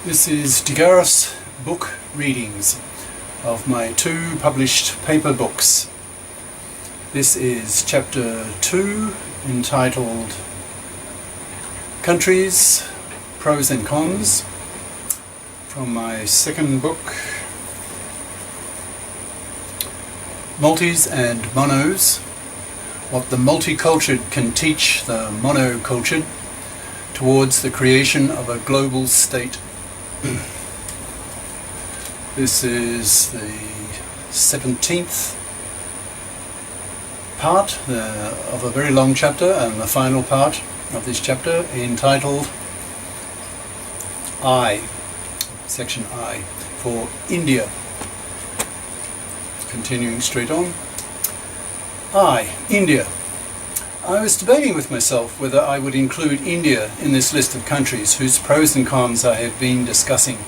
This is Garis book readings of my 2 published paper books. This is chapter 2, entitled Countries, Pros and Cons, from my second book, Multis and Monos, what the multicultured can teach the monocultured towards the creation of a global state. This is the 17th part of a very long chapter, and the final part of this chapter, entitled I, section I, for India. Continuing straight on. I, India. I was debating with myself whether I would include India in this list of countries whose pros and cons I have been discussing.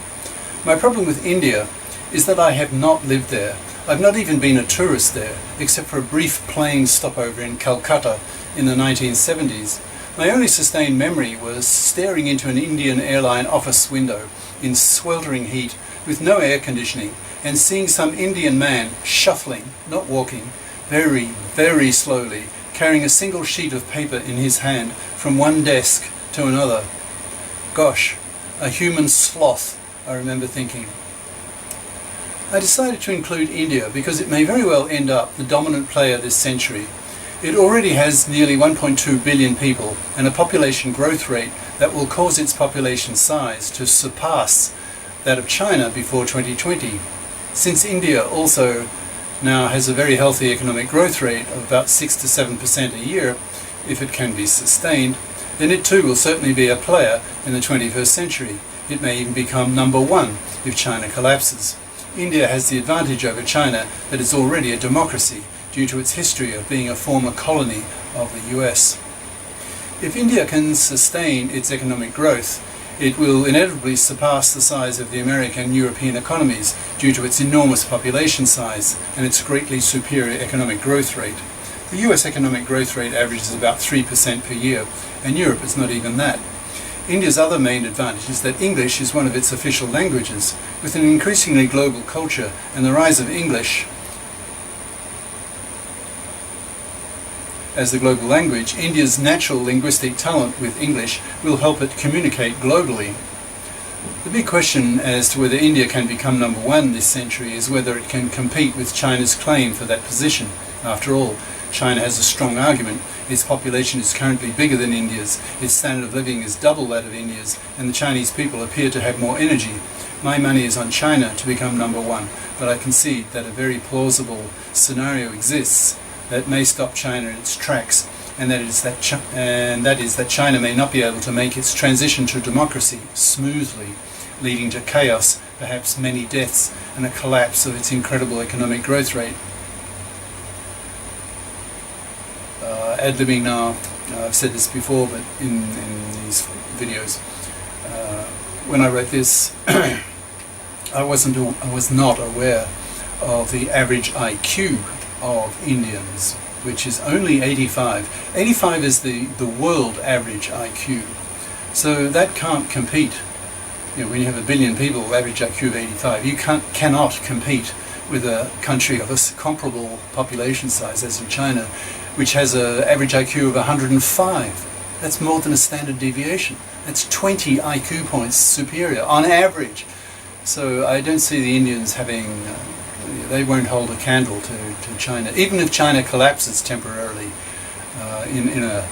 My problem with India is that I have not lived there. I've not even been a tourist there, except for a brief plane stopover in Calcutta in the 1970s. My only sustained memory was staring into an Indian airline office window in sweltering heat with no air conditioning and seeing some Indian man shuffling, not walking, very, very slowly, carrying a single sheet of paper in his hand from one desk to another. Gosh, a human sloth, I remember thinking. I decided to include India because it may very well end up the dominant player this century. It already has nearly 1.2 billion people and a population growth rate that will cause its population size to surpass that of China before 2020. Since India also now has a very healthy economic growth rate of about 6 to 7% a year, if it can be sustained, then it too will certainly be a player in the 21st century. It may even become number 1 if China collapses. India has the advantage over China that is already a democracy due to its history of being a former colony of the US. If India can sustain its economic growth, it will inevitably surpass the size of the American and European economies due to its enormous population size and its greatly superior economic growth rate. The US economic growth rate averages about 3% per year, and Europe is not even that. India's other main advantage is that English is one of its official languages. With an increasingly global culture and the rise of English as the global language, India's natural linguistic talent with English will help it communicate globally. The big question as to whether India can become number 1 this century is whether it can compete with China's claim for that position. After all, China has a strong argument. Its population is currently bigger than India's, its standard of living is double that of India's, and the Chinese people appear to have more energy. My money is on China to become number 1, but I concede that a very plausible scenario exists that may stop China in its tracks, and that is that China may not be able to make its transition to democracy smoothly, leading to chaos, perhaps many deaths, and a collapse of its incredible economic growth rate. Ad-libbing now, I've said this before, but in these videos, when I wrote this, I was not aware of the average IQ of Indians, which is only 85. 85 is the world average IQ. So that can't compete. You know, when you have 1 billion people, average IQ of 85, you cannot compete with a country of a comparable population size as in China, which has an average IQ of 105. That's more than a standard deviation. That's 20 IQ points superior on average. So I don't see the Indians having they won't hold a candle to China. Even if China collapses temporarily in a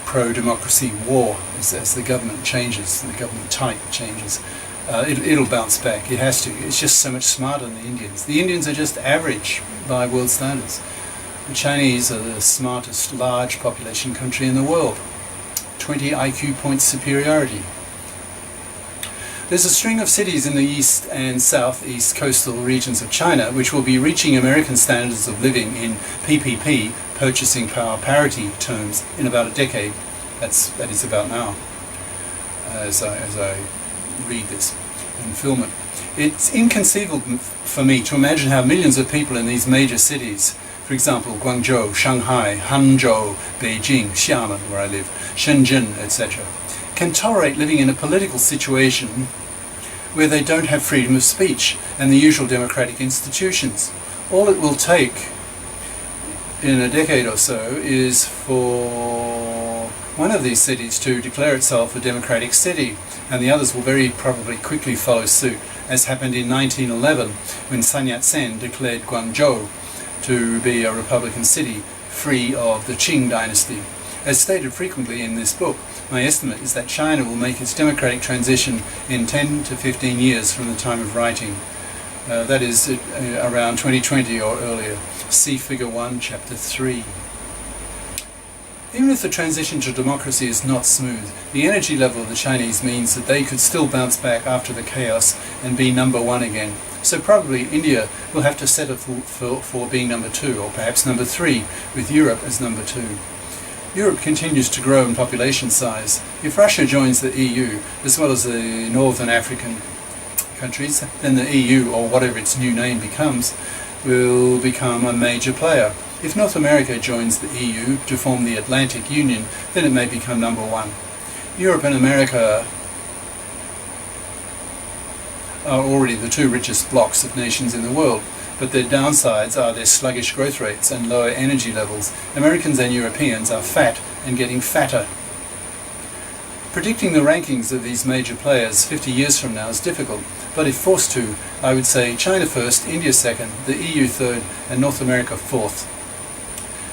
pro-democracy war, as the government changes, the government type changes, it'll bounce back. It has to. It's just so much smarter than the Indians. The Indians are just average by world standards. The Chinese are the smartest large population country in the world. 20 IQ points superiority. There's a string of cities in the east and southeast coastal regions of China which will be reaching American standards of living in PPP, purchasing power parity terms, in about a decade. That is about now, as I read this and film it. It's inconceivable for me to imagine how millions of people in these major cities, for example Guangzhou, Shanghai, Hangzhou, Beijing, Xiamen, where I live, Shenzhen, etc., can tolerate living in a political situation where they don't have freedom of speech and the usual democratic institutions. All it will take in a decade or so is for one of these cities to declare itself a democratic city, and the others will very probably quickly follow suit, as happened in 1911 when Sun Yat-sen declared Guangzhou to be a republican city free of the Qing dynasty. As stated frequently in this book, my estimate is that China will make its democratic transition in 10 to 15 years from the time of writing. That is around 2020 or earlier. See Figure 1, Chapter 3. Even if the transition to democracy is not smooth, the energy level of the Chinese means that they could still bounce back after the chaos and be number one again. So probably India will have to settle for being number two, or perhaps number three, with Europe as number two. Europe continues to grow in population size. If Russia joins the EU, as well as the Northern African countries, then the EU, or whatever its new name becomes, will become a major player. If North America joins the EU to form the Atlantic Union, then it may become number one. Europe and America are already the two richest blocs of nations in the world, but their downsides are their sluggish growth rates and lower energy levels. Americans and Europeans are fat and getting fatter. Predicting the rankings of these major players 50 years from now is difficult, but if forced to, I would say China first, India second, the EU third, and North America fourth.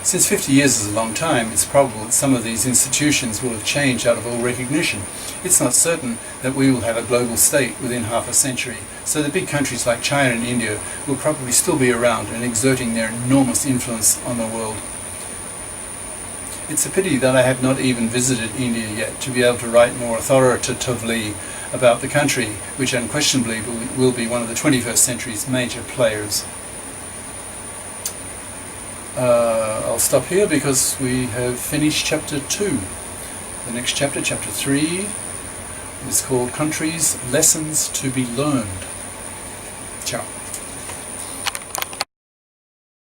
Since 50 years is a long time, it's probable that some of these institutions will have changed out of all recognition. It's not certain that we will have a global state within half a century, so the big countries like China and India will probably still be around and exerting their enormous influence on the world. It's a pity that I have not even visited India yet to be able to write more authoritatively about the country, which unquestionably will be one of the 21st century's major players. I'll stop here because we have finished chapter 2. The next chapter, chapter 3, is called Countries, Lessons to be Learned. Ciao.